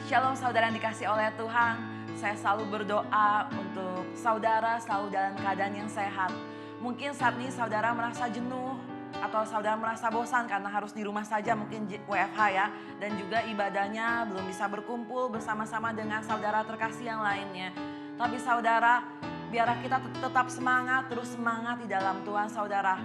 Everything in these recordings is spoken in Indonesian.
Shalom saudara yang dikasih oleh Tuhan. Saya selalu berdoa untuk saudara selalu dalam keadaan yang sehat. Mungkin saat ini saudara merasa jenuh atau saudara merasa bosan karena harus di rumah saja, mungkin WFH ya. Dan juga ibadahnya belum bisa berkumpul bersama-sama dengan saudara terkasih yang lainnya. Tapi saudara, biarlah kita tetap semangat, terus semangat di dalam Tuhan saudara.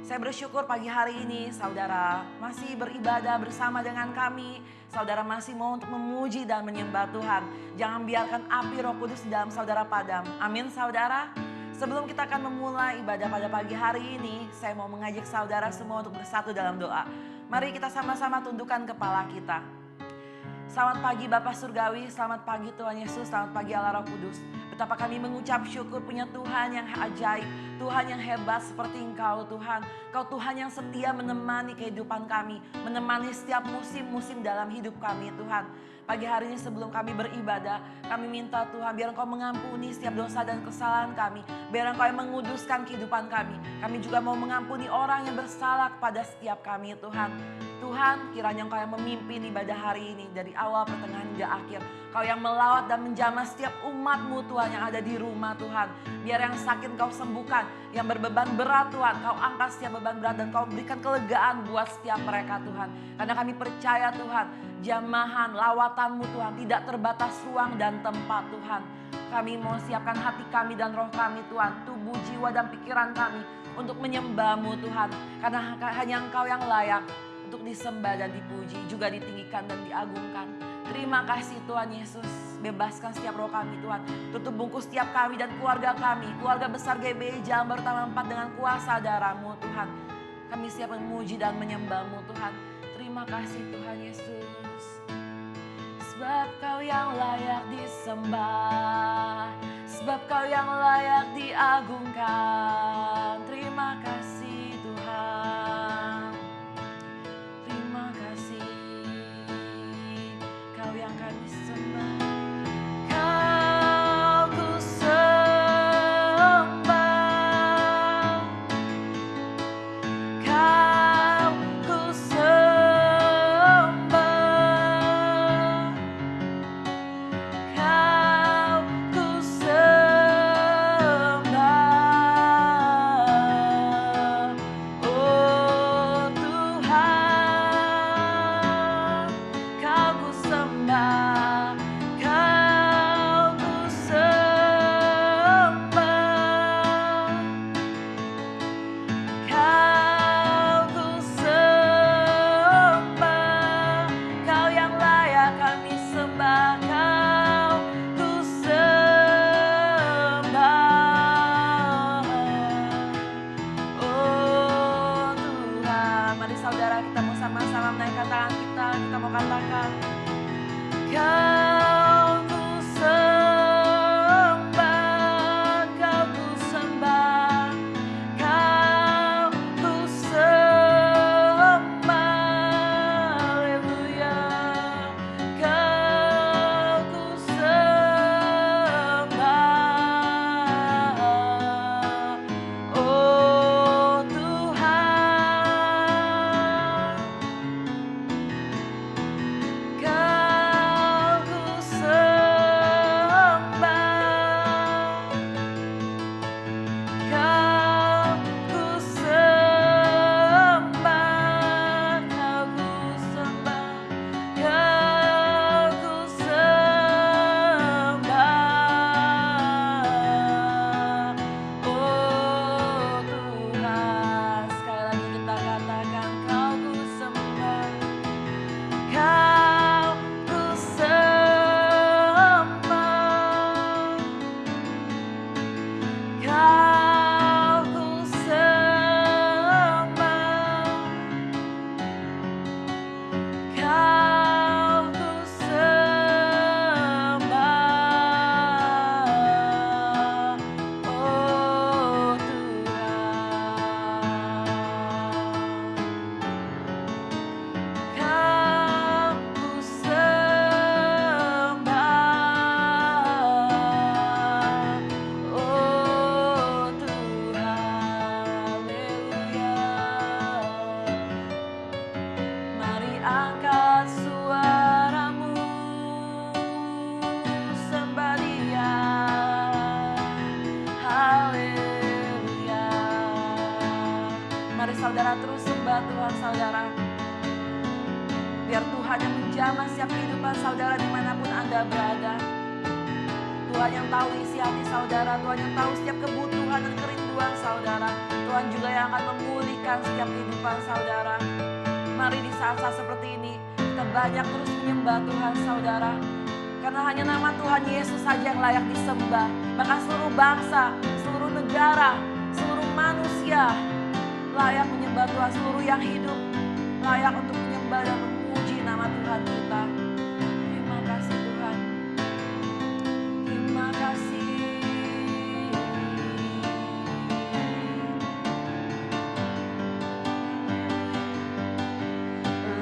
Saya bersyukur pagi hari ini saudara masih beribadah bersama dengan kami. Saudara masih mau untuk memuji dan menyembah Tuhan. Jangan biarkan api Roh Kudus di dalam saudara padam. Amin saudara. Sebelum kita akan memulai ibadah pada pagi hari ini, saya mau mengajak saudara semua untuk bersatu dalam doa. Mari kita sama-sama tundukkan kepala kita. Selamat pagi Bapak Surgawi, selamat pagi Tuhan Yesus, selamat pagi Allah Roh Kudus. Betapa kami mengucap syukur punya Tuhan yang ajaib, Tuhan yang hebat seperti Engkau Tuhan. Kau Tuhan yang setia menemani kehidupan kami, menemani setiap musim-musim dalam hidup kami Tuhan. Pagi hari ini sebelum kami beribadah, kami minta Tuhan biar Engkau mengampuni setiap dosa dan kesalahan kami. Biar Engkau yang menguduskan kehidupan kami. Kami juga mau mengampuni orang yang bersalah kepada setiap kami Tuhan. Tuhan, kiranya Engkau yang memimpin ibadah hari ini dari awal, pertengahan hingga akhir. Kau yang melawat dan menjamah setiap umat-Mu Tuhan yang ada di rumah Tuhan. Biar yang sakit Kau sembuhkan, yang berbeban berat Tuhan, Kau angkat setiap beban berat dan Kau berikan kelegaan buat setiap mereka Tuhan. Karena kami percaya Tuhan, jamahan, lawatan-Mu Tuhan tidak terbatas ruang dan tempat Tuhan. Kami mau siapkan hati kami dan roh kami Tuhan, tubuh, jiwa dan pikiran kami untuk menyembah-Mu Tuhan. Karena hanya Engkau yang layak untuk disembah dan dipuji, juga ditinggikan dan diagungkan. Terima kasih Tuhan Yesus, bebaskan setiap roh kami Tuhan. Tutup bungkus setiap kami dan keluarga kami, keluarga besar GBI Jalan Baru Taman 4 dengan kuasa darah-Mu Tuhan. Kami siap memuji dan menyembah-Mu Tuhan. Terima kasih Tuhan Yesus. Sebab Kau yang layak disembah, sebab Kau yang layak diagungkan. Terima kasih Tuhan. Terima kasih. Kau yang kami sembah. Kau ku sembah. Kau ku sembah. Kau ku sembah. Oh Tuhan, Kau ku sembah. Kau ku sembah. Kau ku sembah. Kau yang layak kami sembah. Kau ku sembah. Oh Tuhan, mari saudara kita mau sama-sama menaikkan tangan kita. Kita mau katakan, Kau ku sembah. Kau ku sembah. Kau ku sembah. Haleluya. Kau ku sembah. Oh Tuhan, Kau Mari saudara terus sembah Tuhan saudara. Biar Tuhan yang menjamah setiap kehidupan saudara dimanapun Anda berada. Tuhan yang tahu isi hati saudara, Tuhan yang tahu setiap kebutuhan dan kerinduan saudara. Tuhan juga yang akan memulihkan setiap kehidupan saudara. Mari di saat-saat seperti ini, kita banyak terus menyembah Tuhan saudara. Karena hanya nama Tuhan Yesus saja yang layak disembah. Maka seluruh bangsa, seluruh negara, seluruh manusia layak menyembah Tuhan. Seluruh yang hidup layak untuk menyembah dan memuji nama Tuhan kita. Terima kasih Tuhan. Terima kasih.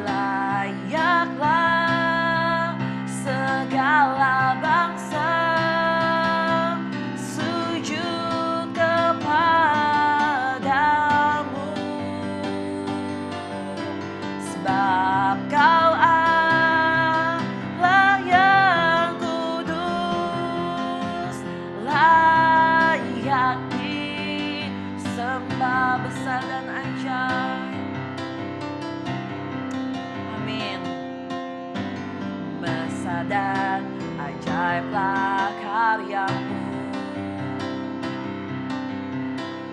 Layaklah segala bangsa sujud kepadamu, sebab Kau Allah yang kudus, layak disembah besar dan ajaib. Amin. Besar dan ajaiblah karyamu,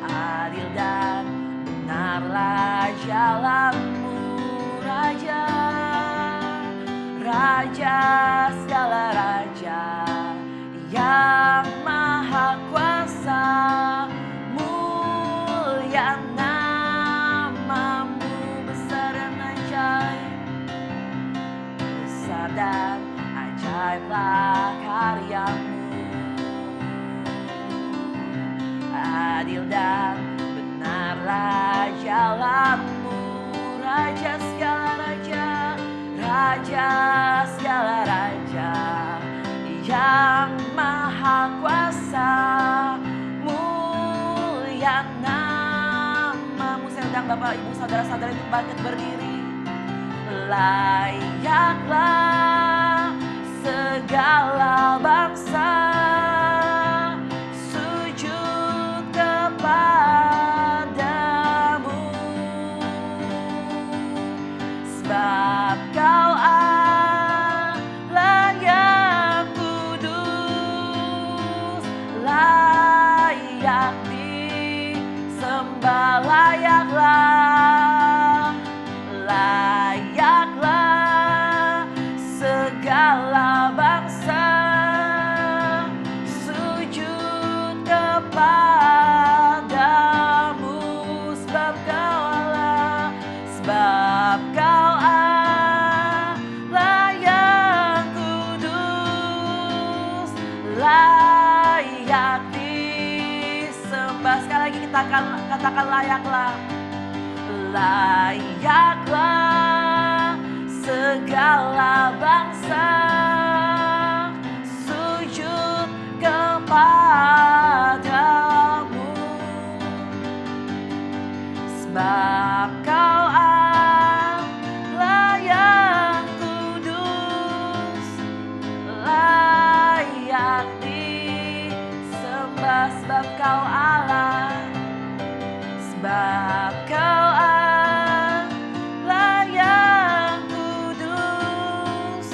adil dan benarlah jalanmu, Raja, Raja segala raja yang maha kuasa, mulia namamu, besar dan ajaib. Besar dan ajaiblah karyamu, adil dan benarlah jalanmu, Raja segala raja, Raja segala raja yang maha kuasa, mulia namamu. Saya undang Bapak Ibu saudara-saudara itu bangkit berdiri. Layaklah segala bangsa sujud kepadamu, sebab Kau Allah yang kudus, layak disembah. Layaklah segala bangsa sujud kepadamu, sebab Kau Allah, sebab Kau Allah yang kudus, layak disembah. Sekali lagi kita akan katakan layaklah. Layaklah segala bangsa sujud kepadamu, sebab Kau Allah yang kudus, layak disembah, sebab Kau Allah, sebab Kau Allah yang kudus,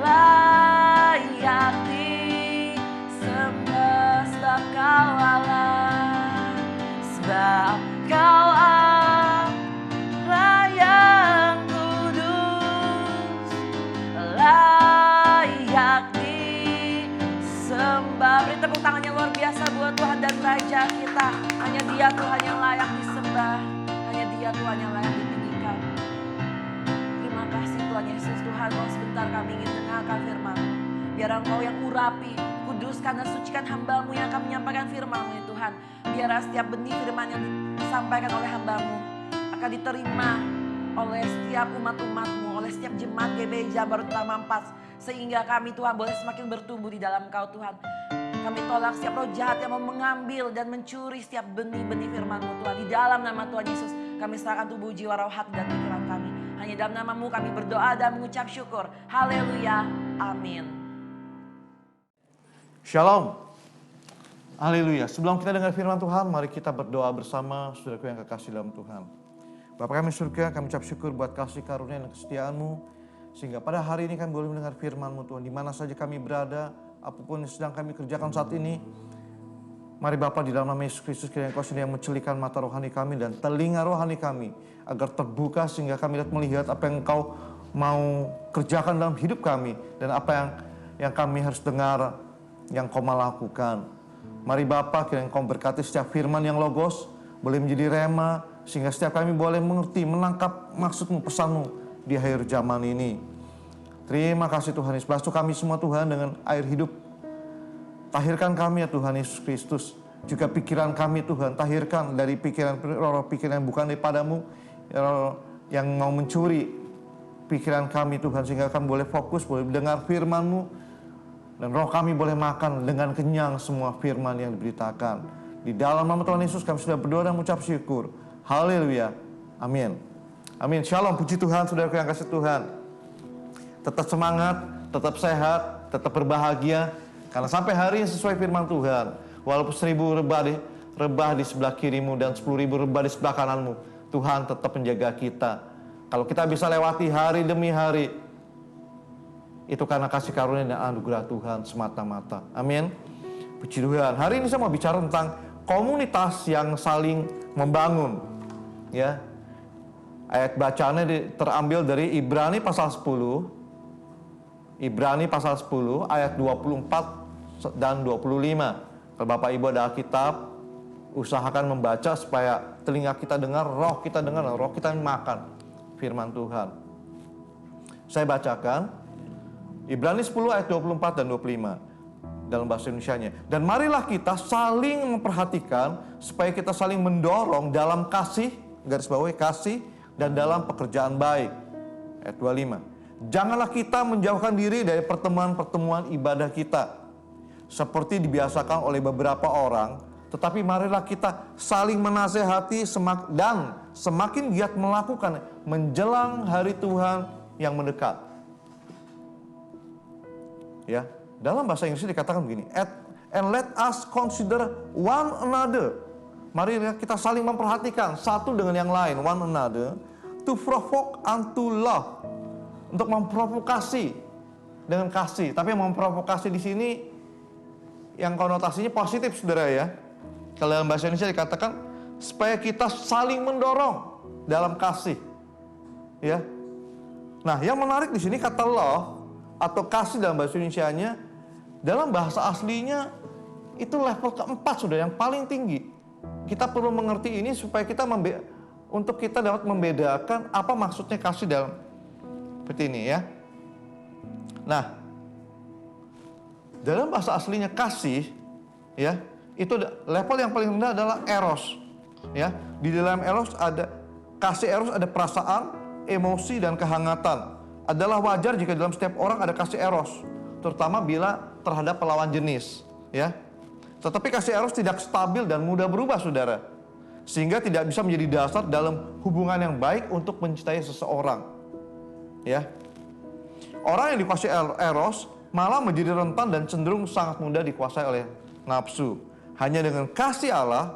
layak disembah, sebab Kau Allah, sebab Kau Allah yang kudus, layak disembah. Beri tepuk tangan yang luar biasa buat Tuhan dan Raja kita. Hanya Dia Tuhan yang layak disembah, hanya Dia Tuhan yang layak ditinggikan. Terima kasih Tuhan Yesus. Tuhan, mau sebentar kami ingin dengarkan firman-Mu. Biar Engkau yang urapi, kuduskan dan sucikan hamba-Mu yang akan menyampaikan firman-Mu ya Tuhan. Biar setiap benih firman yang disampaikan oleh hamba-Mu akan diterima oleh setiap umat-umat-Mu, oleh setiap jemaat GBI Jabar Utama 4. Sehingga kami Tuhan boleh semakin bertumbuh di dalam Engkau Tuhan. Kami tolak setiap roh jahat yang mau mengambil dan mencuri setiap benih-benih firman-Mu Tuhan. Di dalam nama Tuhan Yesus kami serahkan tubuh, jiwa, roh, hati dan pikiran kami. Hanya dalam nama-Mu kami berdoa dan mengucap syukur. Haleluya. Amin. Shalom. Haleluya. Sebelum kita dengar firman Tuhan, mari kita berdoa bersama saudaraku yang kekasih dalam Tuhan. Bapa kami surga, kami ucap syukur buat kasih karunia dan kesetiaan-Mu, sehingga pada hari ini kami boleh mendengar firman-Mu Tuhan. Di mana saja kami berada, apapun yang sedang kami kerjakan saat ini, mari Bapa di dalam nama Yesus Kristus, kiranya Engkau sendiri yang mencelikan mata rohani kami dan telinga rohani kami, agar terbuka sehingga kami dapat melihat apa yang Engkau mau kerjakan dalam hidup kami, dan apa yang kami harus dengar, yang Kau mau lakukan. Mari Bapa, kiranya Engkau berkati setiap firman yang logos, boleh menjadi rema, sehingga setiap kami boleh mengerti, menangkap maksud-Mu, pesan-Mu di akhir zaman ini. Terima kasih Tuhan Yesus. Basuh kami semua Tuhan dengan air hidup. Tahirkan kami ya Tuhan Yesus Kristus. Juga pikiran kami Tuhan, tahirkan dari pikiran yang bukan daripada-Mu, yang mau mencuri pikiran kami Tuhan, sehingga kami boleh fokus, boleh mendengar firman-Mu, dan roh kami boleh makan dengan kenyang semua firman yang diberitakan. Di dalam nama Tuhan Yesus kami sudah berdoa dan mengucap syukur. Haleluya. Amin. Amin. Shalom. Puji Tuhan, saudaraku yang kasih Tuhan. Tetap semangat, tetap sehat, tetap berbahagia. Karena sampai hari ini sesuai firman Tuhan. Walaupun 1000 rebah di sebelah kirimu dan 10.000 rebah di sebelah kananmu, Tuhan tetap menjaga kita. Kalau kita bisa lewati hari demi hari, itu karena kasih karunia dan anugerah Tuhan semata-mata. Amin. Puji Tuhan. Hari ini saya mau bicara tentang komunitas yang saling membangun. Ya. Ayat bacaannya terambil dari Ibrani pasal 10. Ibrani pasal 10 ayat 24 dan 25. Kalau Bapak Ibu ada Alkitab, usahakan membaca supaya telinga kita dengar, roh kita dengar, roh kita makan firman Tuhan. Saya bacakan Ibrani 10 ayat 24 dan 25 dalam bahasa Indonesianya. Dan marilah kita saling memperhatikan supaya kita saling mendorong dalam kasih, garis bawahi kasih, dan dalam pekerjaan baik. Ayat 25. Janganlah kita menjauhkan diri dari pertemuan-pertemuan ibadah kita, seperti dibiasakan oleh beberapa orang, tetapi marilah kita saling menasehati dan semakin giat melakukan menjelang hari Tuhan yang mendekat. Ya, dalam bahasa Inggris dikatakan begini, and let us consider one another. Mari kita saling memperhatikan satu dengan yang lain, one another, to provoke unto love, untuk memprovokasi dengan kasih. Tapi yang memprovokasi di sini yang konotasinya positif, saudara ya. Kalau dalam bahasa Indonesia dikatakan supaya kita saling mendorong dalam kasih, ya. Nah, yang menarik di sini kata love atau kasih dalam bahasa Indonesianya, dalam bahasa aslinya itu level keempat, saudara, yang paling tinggi. Kita perlu mengerti ini supaya kita untuk kita dapat membedakan apa maksudnya kasih dalam seperti ini ya. Nah, dalam bahasa aslinya kasih ya, itu level yang paling rendah adalah eros. Ya, di dalam eros ada kasih, eros ada perasaan, emosi dan kehangatan. Adalah wajar jika dalam setiap orang ada kasih eros, terutama bila terhadap lawan jenis, ya. Tetapi kasih eros tidak stabil dan mudah berubah, saudara, sehingga tidak bisa menjadi dasar dalam hubungan yang baik untuk mencintai seseorang. Ya, orang yang dikuasai eros malah menjadi rentan dan cenderung sangat mudah dikuasai oleh nafsu. Hanya dengan kasih Allah,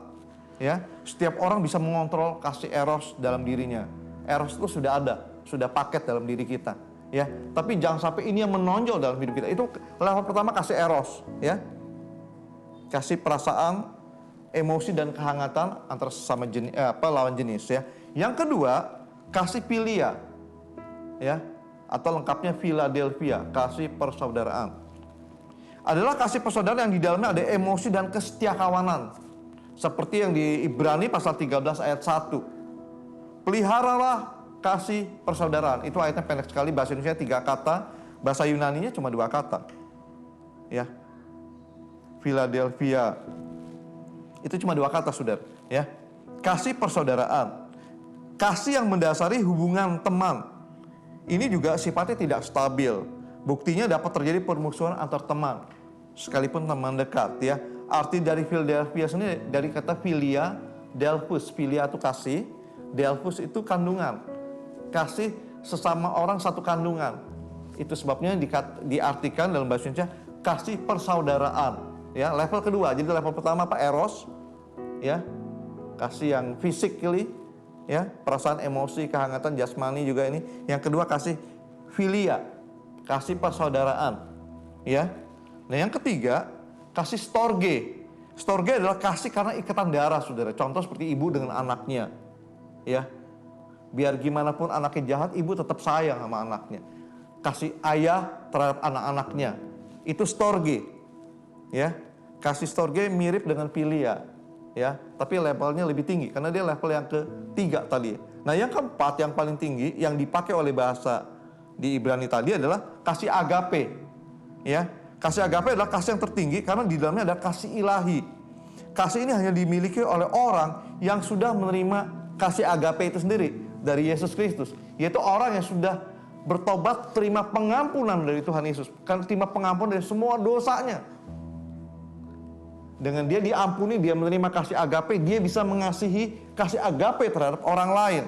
ya, setiap orang bisa mengontrol kasih eros dalam dirinya. Eros itu sudah ada, sudah paket dalam diri kita, ya. Tapi jangan sampai ini yang menonjol dalam hidup kita. Itu level pertama, kasih eros, ya. Kasih perasaan, emosi dan kehangatan antara sesama jenis, lawan jenis, ya. Yang kedua, kasih philia, ya, atau lengkapnya Philadelphia, kasih persaudaraan. Adalah kasih persaudaraan yang di dalamnya ada emosi dan kesetiakawanan. Seperti yang di Ibrani pasal 13 ayat 1. Peliharalah kasih persaudaraan. Itu ayatnya pendek sekali, bahasa Indonesia 3 kata, bahasa Yunaninya cuma 2 kata. Ya. Philadelphia. Itu cuma 2 kata, saudara, ya. Kasih persaudaraan. Kasih yang mendasari hubungan teman. Ini juga sifatnya tidak stabil. Buktinya dapat terjadi permusuhan antar teman, sekalipun teman dekat, ya. Arti dari Philadelphia sendiri dari kata philia, delphus. Philia itu kasih, delphus itu kandungan. Kasih sesama orang satu kandungan. Itu sebabnya diartikan dalam bahasa Indonesia kasih persaudaraan. Ya, level kedua. Jadi level pertama apa? Eros, ya, kasih yang physically, ya, perasaan, emosi, kehangatan, jasmani juga ini. Yang kedua kasih philia, kasih persaudaraan, ya. Nah, yang ketiga kasih storge. Storge adalah kasih karena ikatan darah, saudara. Contoh seperti ibu dengan anaknya, ya. Biar gimana pun anaknya jahat, ibu tetap sayang sama anaknya. Kasih ayah terhadap anak-anaknya, itu storge. Ya, kasih storge mirip dengan philia, ya, tapi levelnya lebih tinggi karena dia level yang ketiga tadi. Nah, yang keempat yang paling tinggi yang dipakai oleh bahasa di Ibrani tadi adalah kasih agape, ya. Kasih agape adalah kasih yang tertinggi karena di dalamnya ada kasih ilahi. Kasih ini hanya dimiliki oleh orang yang sudah menerima kasih agape itu sendiri dari Yesus Kristus, yaitu orang yang sudah bertobat, terima pengampunan dari Tuhan Yesus, kan terima pengampunan dari semua dosanya. Dengan dia diampuni, dia menerima kasih agape, dia bisa mengasihi kasih agape terhadap orang lain.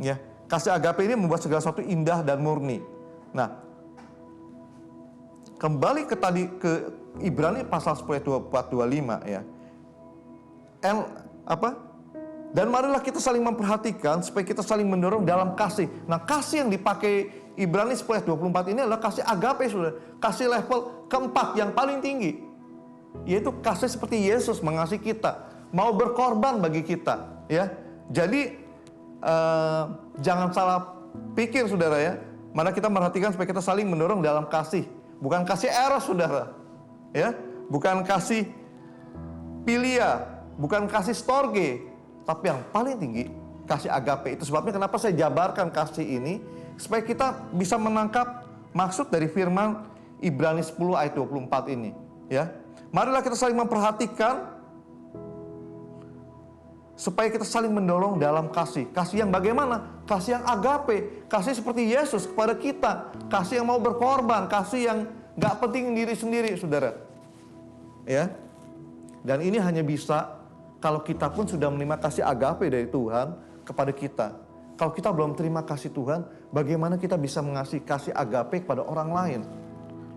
Ya, kasih agape ini membuat segala sesuatu indah dan murni. Nah, kembali ke tadi ke Ibrani pasal 10 ayat 24-25 ya. Dan marilah kita saling memperhatikan supaya kita saling mendorong dalam kasih. Nah, kasih yang dipakai Ibrani 10 ayat 24 ini adalah kasih agape, sudah. Kasih level keempat yang paling tinggi. Yaitu kasih seperti Yesus mengasihi kita, mau berkorban bagi kita, ya. Jadi jangan salah pikir, saudara, ya. Mana kita merhatikan supaya kita saling mendorong dalam kasih, bukan kasih eros, saudara, ya, bukan kasih philia, bukan kasih storge, tapi yang paling tinggi kasih agape. Itu sebabnya kenapa saya jabarkan kasih ini supaya kita bisa menangkap maksud dari firman Ibrani 10 ayat 24 ini, ya. Marilah kita saling memperhatikan supaya kita saling mendorong dalam kasih. Kasih yang bagaimana? Kasih yang agape. Kasih seperti Yesus kepada kita. Kasih yang mau berkorban. Kasih yang gak penting diri sendiri, saudara. Ya. Dan ini hanya bisa kalau kita pun sudah menerima kasih agape dari Tuhan kepada kita. Kalau kita belum terima kasih Tuhan, bagaimana kita bisa mengasihi kasih agape kepada orang lain?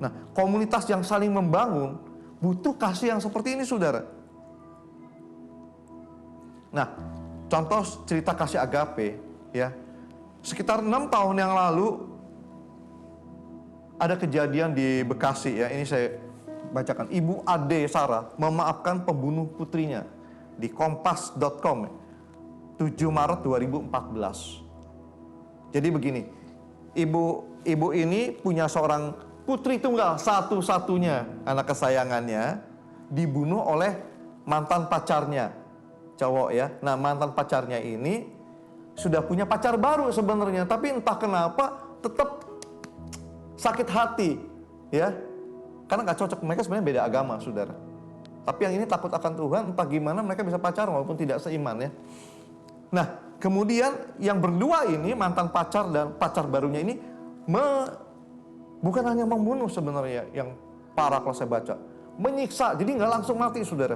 Nah, komunitas yang saling membangun butuh kasih yang seperti ini, saudara. Nah, contoh cerita kasih agape, ya. Sekitar 6 tahun yang lalu ada kejadian di Bekasi, ya. Ini saya bacakan. Ibu Ade Sarah memaafkan pembunuh putrinya di kompas.com 7 Maret 2014. Jadi begini, ibu ini punya seorang putri tunggal, satu-satunya anak kesayangannya, dibunuh oleh mantan pacarnya, cowok, ya. Nah, mantan pacarnya ini sudah punya pacar baru sebenarnya, tapi entah kenapa tetap sakit hati, ya. Karena gak cocok, mereka sebenarnya beda agama, saudara. Tapi yang ini takut akan Tuhan, entah gimana mereka bisa pacaran walaupun tidak seiman, ya. Nah, kemudian yang berdua ini, mantan pacar dan pacar barunya ini bukan hanya membunuh sebenarnya yang parah kalau saya baca, menyiksa. Jadi nggak langsung mati, saudara.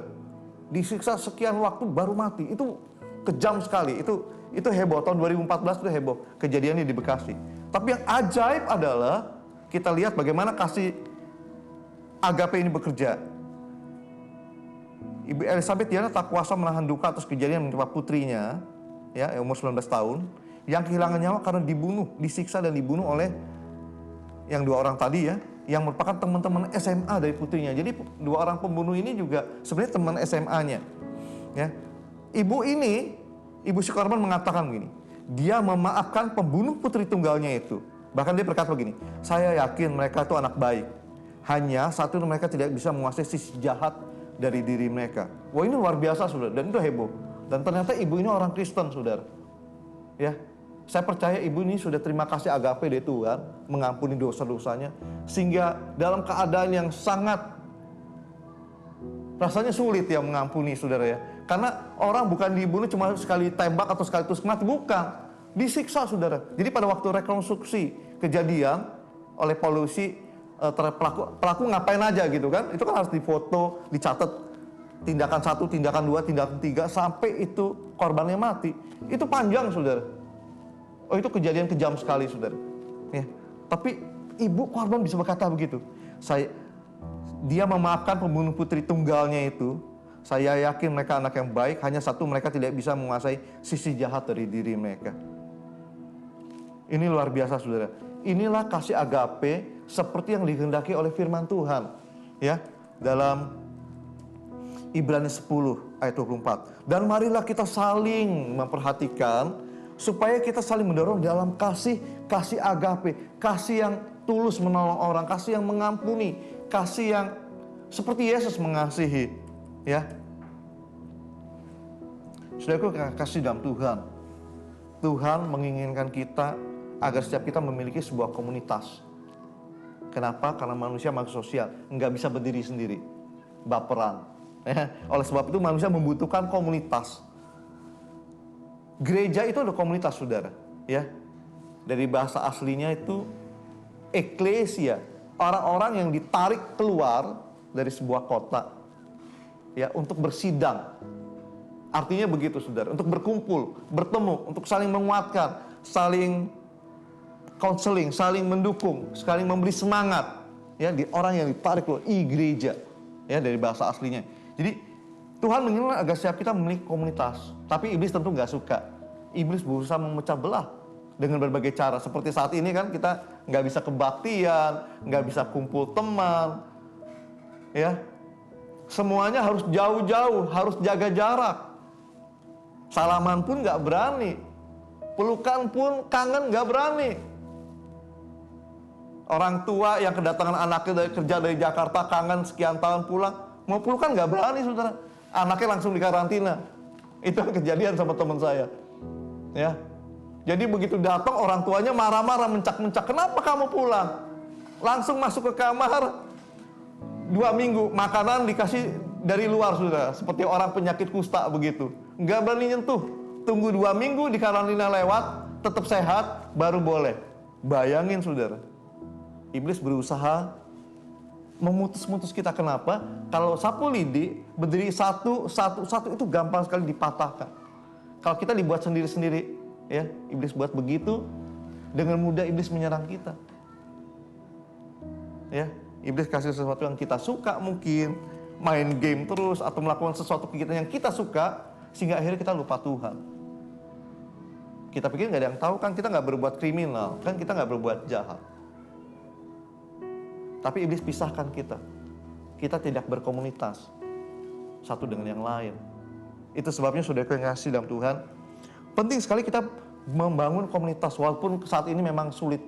Disiksa sekian waktu baru mati. Itu kejam sekali. Itu heboh. Tahun 2014 itu heboh kejadiannya di Bekasi. Tapi yang ajaib adalah kita lihat bagaimana kasih agape ini bekerja. Ibu Elizabeth Diana tak kuasa menahan duka atas kejadian menimpa putrinya, ya, umur 19 tahun, yang kehilangan nyawa karena dibunuh, disiksa dan dibunuh oleh yang 2 orang tadi, ya, yang merupakan teman-teman SMA dari putrinya. Jadi 2 orang pembunuh ini juga sebenarnya teman SMA-nya, ya. Ibu si korban mengatakan begini, dia memaafkan pembunuh putri tunggalnya itu. Bahkan dia berkata begini, saya yakin mereka itu anak baik. Hanya satu mereka tidak bisa menguasai sisi jahat dari diri mereka. Wah, ini luar biasa, saudara, dan itu heboh. Dan ternyata ibu ini orang Kristen, saudara, ya. Saya percaya ibu ini sudah terima kasih agape dari Tuhan, mengampuni dosa-dosanya, sehingga dalam keadaan yang sangat rasanya sulit ya mengampuni, saudara, ya. Karena orang bukan dibunuh cuma sekali tembak atau sekali tusuk mati, bukan. Disiksa, saudara. Jadi pada waktu rekonstruksi kejadian oleh polisi, pelaku ngapain aja gitu kan, itu kan harus difoto, dicatat tindakan 1, tindakan 2, tindakan 3, sampai itu korbannya mati. Itu panjang, saudara. Oh, itu kejadian kejam sekali, saudara, ya. Tapi ibu korban bisa berkata begitu, Dia memaafkan pembunuh putri tunggalnya itu. Saya yakin mereka anak yang baik, hanya satu, mereka tidak bisa menguasai sisi jahat dari diri mereka. Ini luar biasa, saudara. Inilah kasih agape seperti yang dikehendaki oleh firman Tuhan. Ya, dalam Ibrani 10 ayat 24. Dan marilah kita saling memperhatikan supaya kita saling mendorong dalam kasih agape, kasih yang tulus menolong orang, kasih yang mengampuni, kasih yang seperti Yesus mengasihi, ya. Saudaraku kasih dalam Tuhan. Tuhan menginginkan kita agar setiap kita memiliki sebuah komunitas. Kenapa? Karena manusia makhluk sosial, nggak bisa berdiri sendiri, baperan. Ya. Oleh sebab itu manusia membutuhkan komunitas. Gereja itu adalah komunitas, saudara. Ya, dari bahasa aslinya itu eklesia, orang-orang yang ditarik keluar dari sebuah kota, ya, untuk bersidang. Artinya begitu, saudara. Untuk berkumpul, bertemu, untuk saling menguatkan, saling counseling, saling mendukung, saling memberi semangat. Ya, di orang yang ditarik keluar, gereja. Ya, dari bahasa aslinya. Jadi Tuhan menginginkan agar setiap kita memiliki komunitas. Tapi iblis tentu nggak suka. Iblis berusaha memecah belah dengan berbagai cara. Seperti saat ini kan kita nggak bisa kebaktian, nggak bisa kumpul teman, ya. Semuanya harus jauh-jauh, harus jaga jarak. Salaman pun nggak berani, pelukan pun kangen nggak berani. Orang tua yang kedatangan anaknya kerja dari Jakarta kangen sekian tahun pulang, mau pelukan nggak berani, saudara. Anaknya langsung dikarantina. Itu yang kejadian sama teman saya. Ya, jadi begitu datang orang tuanya marah-marah, mencak-mencak. Kenapa kamu pulang? Langsung masuk ke kamar. 2 minggu makanan dikasih dari luar, saudara. Seperti orang penyakit kusta begitu. Nggak berani nyentuh. Tunggu 2 minggu di karantina lewat, tetap sehat, baru boleh. Bayangin, saudara. Iblis berusaha memutus-mutus kita. Kenapa? Kalau sapu lidi berdiri satu itu gampang sekali dipatahkan. Kalau kita dibuat sendiri-sendiri, ya, iblis buat begitu, dengan mudah iblis menyerang kita. Ya, iblis kasih sesuatu yang kita suka, mungkin main game terus atau melakukan sesuatu kegiatan yang kita suka, sehingga akhirnya kita lupa Tuhan. Kita pikir nggak ada yang tahu, kan kita nggak berbuat kriminal, kan kita nggak berbuat jahat. Tapi iblis pisahkan kita. Kita tidak berkomunitas satu dengan yang lain. Itu sebabnya saudara yang ngasih dalam Tuhan, penting sekali kita membangun komunitas. Walaupun saat ini memang sulit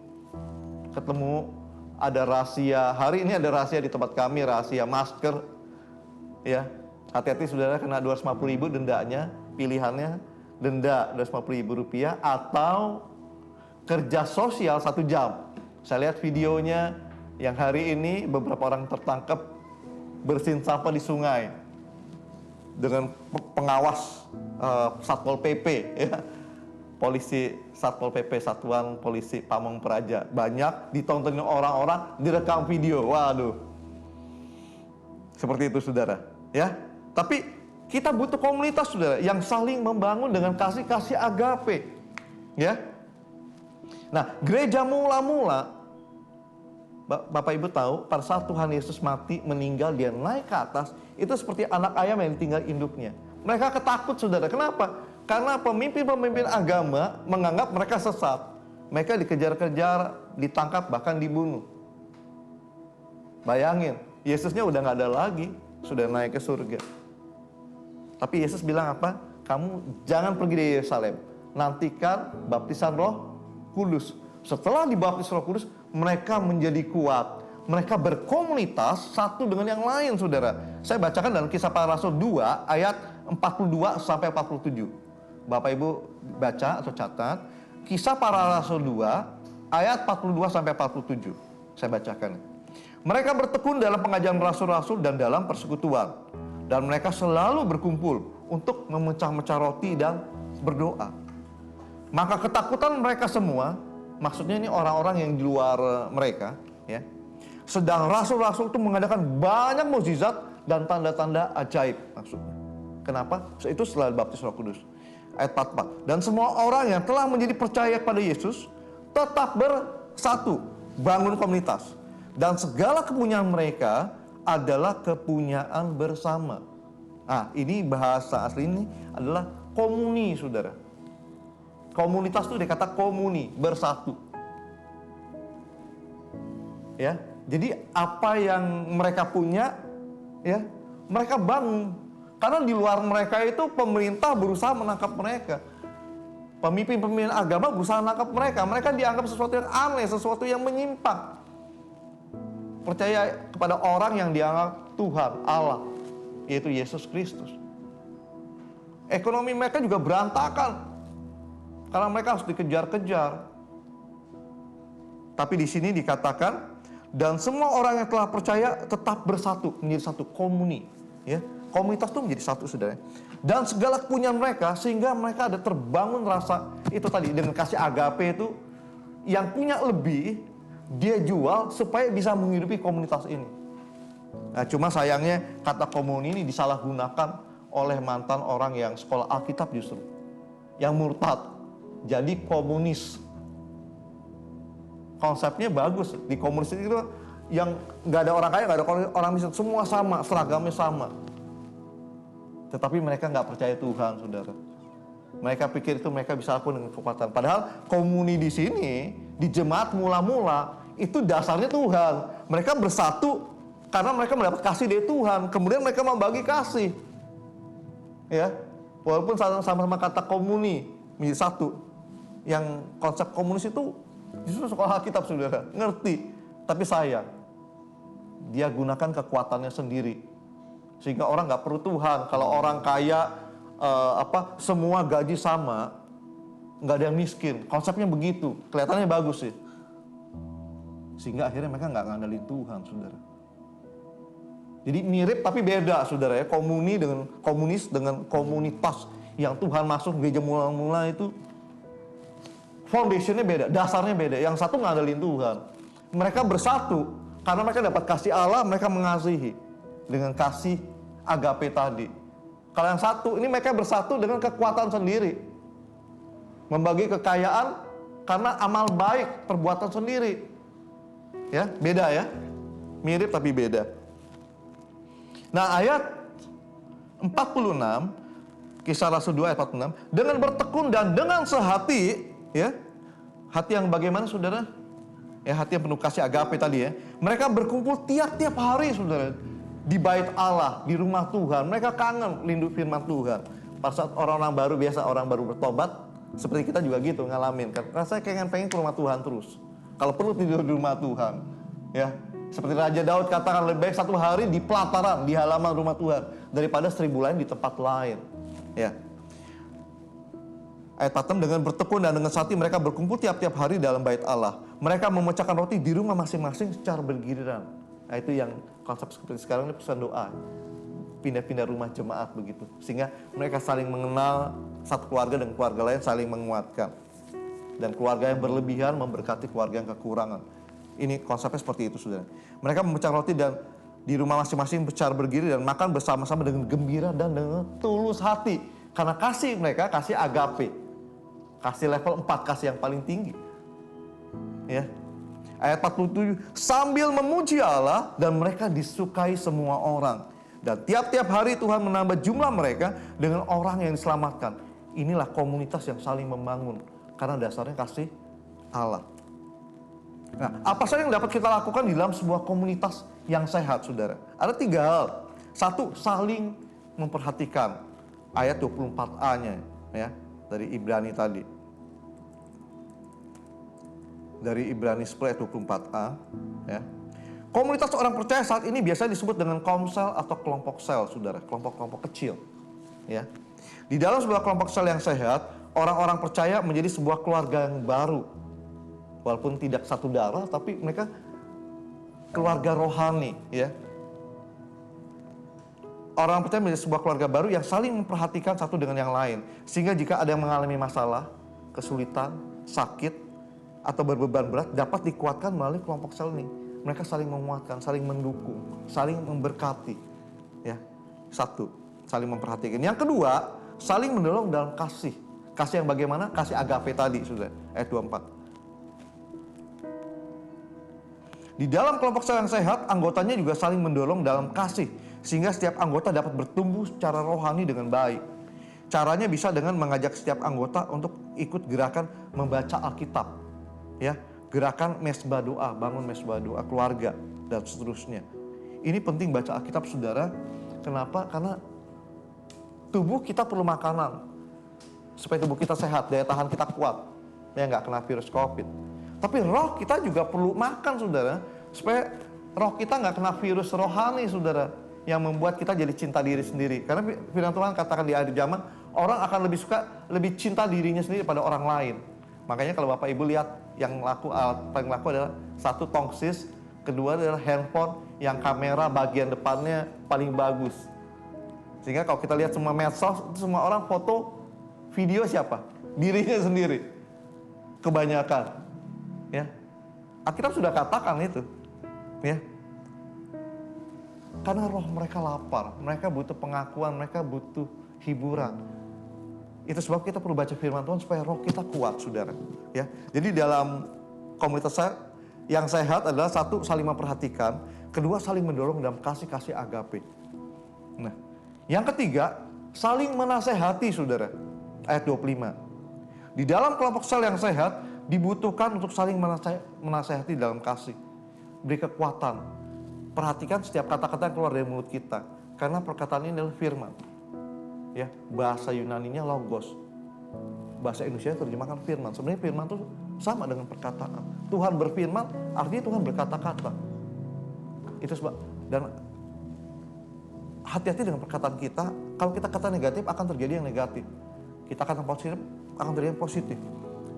ketemu, ada rahasia. Hari ini ada rahasia di tempat kami, rahasia masker. Ya, hati-hati saudara, kena 250.000 dendanya. Pilihannya denda 250.000 rupiah atau kerja sosial 1 jam. Saya lihat videonya yang hari ini beberapa orang tertangkap bersihin sampah di sungai dengan pengawas Satpol PP, ya. Polisi Satpol PP, Satuan Polisi Pamong Praja. Banyak ditontonin orang-orang, direkam video. Waduh. Seperti itu, saudara, ya. Tapi kita butuh komunitas, saudara, yang saling membangun dengan kasih agape, ya. Nah, gereja mula-mula, Bapak Ibu tahu, pada saat Tuhan Yesus mati, meninggal, dia naik ke atas, itu seperti anak ayam yang ditinggal induknya. Mereka ketakut, saudara. Kenapa? Karena pemimpin-pemimpin agama menganggap mereka sesat. Mereka dikejar-kejar, ditangkap, bahkan dibunuh. Bayangin, Yesusnya udah gak ada lagi, sudah naik ke surga. Tapi Yesus bilang apa? Kamu jangan pergi dari Yerusalem, nantikan baptisan Roh Kudus. Setelah dibaptis Roh Kudus, mereka menjadi kuat. Mereka berkomunitas satu dengan yang lain, saudara. Saya bacakan dalam Kisah Para Rasul 2 ayat 42 sampai 47. Bapak Ibu baca atau catat. Kisah Para Rasul 2 ayat 42 sampai 47. Saya bacakan. Mereka bertekun dalam pengajaran rasul-rasul dan dalam persekutuan. Dan mereka selalu berkumpul untuk memecah-mecah roti dan berdoa. Maka ketakutan mereka semua, maksudnya ini orang-orang yang di luar mereka, ya. Sedang rasul-rasul itu mengadakan banyak mukjizat dan tanda-tanda ajaib, maksudnya. Kenapa? Itu setelah baptis Roh Kudus. Ayat 44. Dan semua orang yang telah menjadi percaya pada Yesus tetap bersatu, bangun komunitas. Dan segala kepunyaan mereka adalah kepunyaan bersama. Nah, ini bahasa asli ini adalah komuni, saudara. Komunitas itu dia kata komuni, bersatu. Ya, jadi apa yang mereka punya, ya, mereka bangun. Karena di luar mereka itu pemerintah berusaha menangkap mereka. Pemimpin-pemimpin agama berusaha menangkap mereka. Mereka dianggap sesuatu yang aneh, sesuatu yang menyimpang. Percaya kepada orang yang dianggap Tuhan, Allah, yaitu Yesus Kristus. Ekonomi mereka juga berantakan. Karena mereka harus dikejar-kejar. Tapi di sini dikatakan, dan semua orang yang telah percaya tetap bersatu, menjadi satu komuni. Ya, komunitas itu menjadi satu, saudara. Dan segala kepunyaan mereka, sehingga mereka ada terbangun rasa, itu tadi, dengan kasih agape itu, yang punya lebih, dia jual supaya bisa menghidupi komunitas ini. Nah, cuma sayangnya kata komuni ini disalahgunakan oleh mantan orang yang sekolah Alkitab justru. Yang murtad. Jadi komunis. Konsepnya bagus. Di komunis itu yang nggak ada orang kaya, nggak ada orang miskin, semua sama, seragamnya sama. Tetapi mereka nggak percaya Tuhan, saudara. Mereka pikir itu mereka bisa lakukan dengan kekuatan. Padahal komuni di sini, di jemaat mula-mula, itu dasarnya Tuhan. Mereka bersatu karena mereka mendapat kasih dari Tuhan. Kemudian mereka membagi kasih. Ya, walaupun sama-sama kata komuni menjadi satu. Yang konsep komunis itu justru sekolah Alkitab, saudara, ngerti. Tapi sayang, dia gunakan kekuatannya sendiri. Sehingga orang nggak perlu Tuhan. Kalau orang kaya, semua gaji sama, nggak ada yang miskin. Konsepnya begitu, kelihatannya bagus sih. Sehingga akhirnya mereka nggak ngandelin Tuhan, saudara. Jadi mirip tapi beda, saudara ya. Komunis dengan komunitas yang Tuhan masuk gereja mula-mula itu foundationnya beda, dasarnya beda. Yang satu ngandelin Tuhan. Mereka bersatu karena mereka dapat kasih Allah, mereka mengasihi dengan kasih agape tadi. Kalau yang satu, ini mereka bersatu dengan kekuatan sendiri. Membagi kekayaan karena amal baik, perbuatan sendiri. Ya, beda ya. Mirip tapi beda. Nah, ayat 46, Kisah Rasul 2 ayat 46, dengan bertekun dan dengan sehati, ya, hati yang bagaimana, saudara? Ya, hati yang penuh kasih agape tadi ya. Mereka berkumpul tiap-tiap hari, saudara, di bait Allah, di rumah Tuhan. Mereka kangen lindu firman Tuhan. Pas saat orang-orang baru, biasa orang baru bertobat, seperti kita juga gitu ngalamin. Karena saya pengen ke rumah Tuhan terus. Kalau perlu tidur di rumah Tuhan, ya. Seperti Raja Daud katakan, lebih baik 1 hari di pelataran, di halaman rumah Tuhan, daripada 1000 lain di tempat lain. Ya. Ayat 46, dengan bertekun dan dengan sehati mereka berkumpul tiap-tiap hari dalam bait Allah. Mereka memecahkan roti di rumah masing-masing secara bergiliran. Nah, itu yang konsep seperti sekarang ini pesan doa. Pindah-pindah rumah jemaat begitu. Sehingga mereka saling mengenal, satu keluarga dengan keluarga lain saling menguatkan. Dan keluarga yang berlebihan memberkati keluarga yang kekurangan. Ini konsepnya seperti itu, saudara. Mereka memecah roti dan di rumah masing-masing secara bergiliran dan makan bersama-sama dengan gembira dan dengan tulus hati. Karena kasih mereka, kasih agape. Kasih level 4, kasih yang paling tinggi. Ya. Ayat 47, sambil memuji Allah dan mereka disukai semua orang. Dan tiap-tiap hari Tuhan menambah jumlah mereka dengan orang yang diselamatkan. Inilah komunitas yang saling membangun. Karena dasarnya kasih Allah. Nah, apa saja yang dapat kita lakukan di dalam sebuah komunitas yang sehat, saudara? Ada 3 hal. 1, saling memperhatikan. Ayat 24a-nya, ya, dari Ibrani tadi. Dari Ibrani 10 ayat 24a, ya. Komunitas orang percaya saat ini biasanya disebut dengan komsel atau kelompok sel, saudara. Kelompok-kelompok kecil, ya. Di dalam sebuah kelompok sel yang sehat, orang-orang percaya menjadi sebuah keluarga yang baru. Walaupun tidak satu darah, tapi mereka keluarga rohani, ya. Orang percaya menjadi sebuah keluarga baru yang saling memperhatikan satu dengan yang lain. Sehingga jika ada yang mengalami masalah, kesulitan, sakit, atau berbeban berat, dapat dikuatkan melalui kelompok sel ini. Mereka saling menguatkan, saling mendukung, saling memberkati. Ya, 1, saling memperhatikan. Yang kedua, saling menolong dalam kasih. Kasih yang bagaimana? Kasih agape tadi, sudah ayat 24. Di dalam kelompok sel yang sehat, anggotanya juga saling mendorong dalam kasih, sehingga setiap anggota dapat bertumbuh secara rohani dengan baik. Caranya bisa dengan mengajak setiap anggota untuk ikut gerakan membaca Alkitab, ya, gerakan mesbah doa, bangun mesbah doa keluarga, dan seterusnya. Ini penting baca Alkitab, saudara. Kenapa? Karena tubuh kita perlu makanan supaya tubuh kita sehat, daya tahan kita kuat, ya, nggak kena virus COVID. Tapi roh kita juga perlu makan, saudara, supaya roh kita nggak kena virus rohani, saudara, yang membuat kita jadi cinta diri sendiri. Karena firman Tuhan katakan di akhir zaman, orang akan lebih cinta dirinya sendiri pada orang lain. Makanya kalau Bapak Ibu lihat, yang paling laku adalah satu tongsis, kedua adalah handphone yang kamera bagian depannya paling bagus. Sehingga kalau kita lihat semua medsos, semua orang foto, video siapa? Dirinya sendiri. Kebanyakan. Ya, Alkitab sudah katakan itu, ya. Karena roh mereka lapar, mereka butuh pengakuan, mereka butuh hiburan. Itu sebab kita perlu baca firman Tuhan supaya roh kita kuat, saudara. Ya, jadi dalam komunitas saya yang sehat adalah satu, saling memperhatikan, kedua, saling mendorong dalam kasih agape. Nah, yang ketiga, saling menasehati, saudara. Ayat 25. Di dalam kelompok sel yang sehat dibutuhkan untuk saling menasehati dalam kasih. Beri kekuatan. Perhatikan setiap kata-kata yang keluar dari mulut kita. Karena perkataan ini adalah firman. Ya, bahasa Yunaninya logos. Bahasa Indonesia terjemahkan firman. Sebenarnya firman itu sama dengan perkataan. Tuhan berfirman, artinya Tuhan berkata-kata. Itu sebab, dan hati-hati dengan perkataan kita. Kalau kita kata negatif, akan terjadi yang negatif. Kita kata positif, akan terjadi yang positif.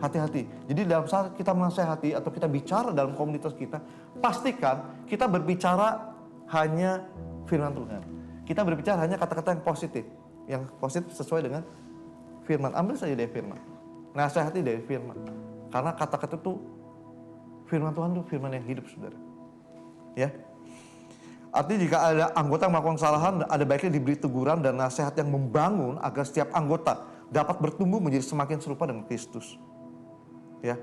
Hati-hati. Jadi dalam saat kita menasehati atau kita bicara dalam komunitas kita, pastikan kita berbicara hanya firman Tuhan. Kita berbicara hanya kata-kata yang positif. Yang positif sesuai dengan firman. Ambil saja dari firman. Nasihati dari firman. Karena kata-kata itu, firman Tuhan itu firman yang hidup, saudara. Ya. Artinya jika ada anggota yang melakukan kesalahan, ada baiknya diberi teguran dan nasihat yang membangun agar setiap anggota dapat bertumbuh menjadi semakin serupa dengan Kristus. Ya,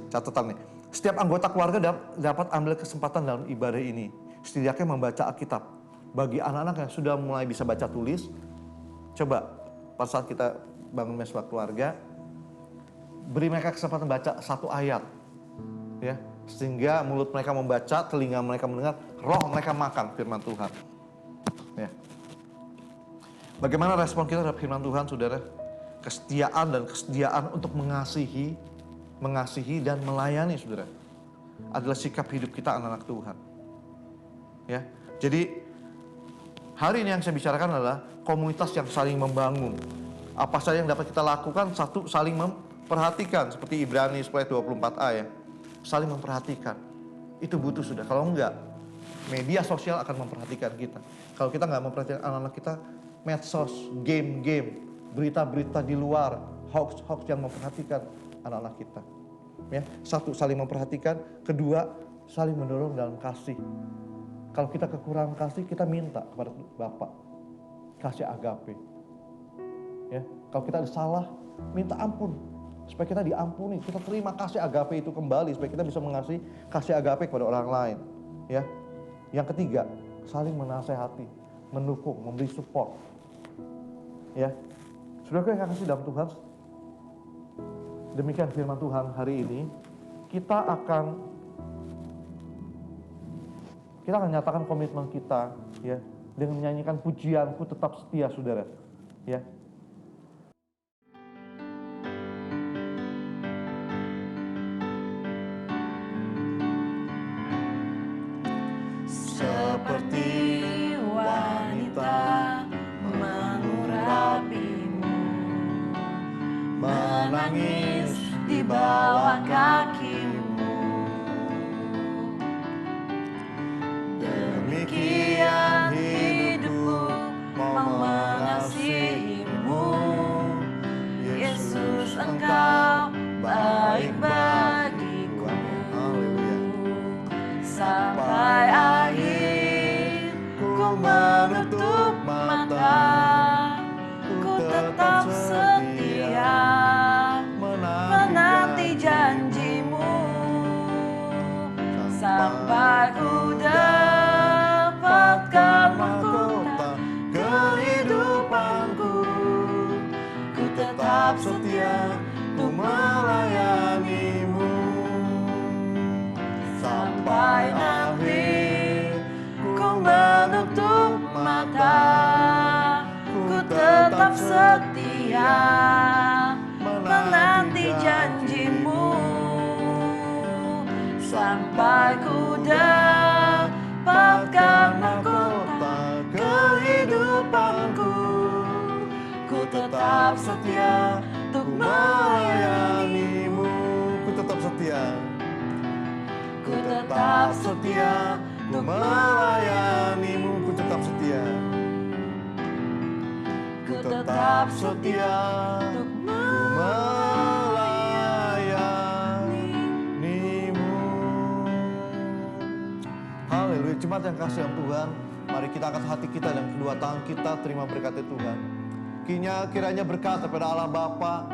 catatan nih. Setiap anggota keluarga dapat ambil kesempatan dalam ibadah ini. Setidaknya membaca Alkitab. Bagi anak-anak yang sudah mulai bisa baca tulis, coba pada saat kita bangun mesbah keluarga, beri mereka kesempatan baca satu ayat. Ya, sehingga mulut mereka membaca, telinga mereka mendengar, roh mereka makan firman Tuhan. Ya. Bagaimana respon kita terhadap firman Tuhan, saudara? Kesetiaan dan kesediaan untuk mengasihi dan melayani, saudara, adalah sikap hidup kita anak-anak Tuhan. Ya, jadi hari ini yang saya bicarakan adalah komunitas yang saling membangun. Apa saja yang dapat kita lakukan? Satu, saling memperhatikan, seperti Ibrani 10:24a, ya. Saling memperhatikan. Itu butuh, sudah. Kalau enggak, media sosial akan memperhatikan kita. Kalau kita nggak memperhatikan anak-anak kita, medsos, game, berita-berita di luar, hoax yang memperhatikan anak-anak kita. Ya, satu, saling memperhatikan. Kedua, saling mendorong dalam kasih. Kalau kita kekurangan kasih, kita minta kepada Bapa. Kasih agape. Ya, kalau kita ada salah, minta ampun. Supaya kita diampuni, kita terima kasih agape itu kembali. Supaya kita bisa mengasihi kasih agape kepada orang lain. Ya. Yang ketiga, saling menasehati, mendukung, memberi support. Ya. Saudara yang kasih dalam Tuhan, demikian firman Tuhan hari ini. Kita akan nyatakan komitmen kita, ya, dengan menyanyikan pujianku tetap setia, saudara. Ya. Seperti wanita mengurapimu, menangis di bawah kakimu. Demikian hidupku mau mengasihimu. Yesus, Engkau baik bagiku. Sampai akhir ku menutup mata, ku tetap setia menanti janjimu. tetap setia menanti janjimu sampai ku dapatkan mahkota kehidupanku. Ku tetap setia untuk melayanimu. Ku tetap setia. Ku tetap setia untuk melayanimu. Ku tetap setia. Ku tetap setia untuk melayanimu. Haleluya, jemaat yang kasih dalam Tuhan, mari kita angkat hati kita dan kedua tangan kita terima berkat Tuhan. Kiranya berkat daripada Allah Bapa,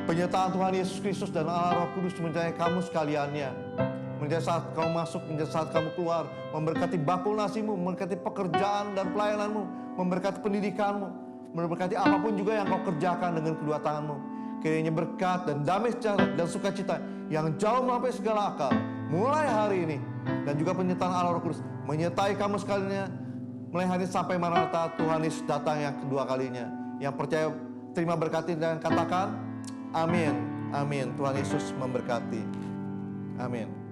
penyertaan Tuhan Yesus Kristus dan Allah Roh Kudus menyertai kamu sekaliannya. Menjadi saat kamu masuk, menjadi saat kamu keluar, memberkati bakul nasimu, memberkati pekerjaan dan pelayananmu, memberkati pendidikanmu, memberkati apapun juga yang kau kerjakan dengan kedua tanganmu. Kiranya berkat dan damai sejahtera dan sukacita yang jauh melampaui segala akal mulai hari ini, dan juga penyertaan Allah Roh Kudus menyertai kamu sekalian mulai hari sampai Maranatha Tuhan Yesus datang yang kedua kalinya. Yang percaya terima berkati dan katakan amin. Amin. Tuhan Yesus memberkati. Amin.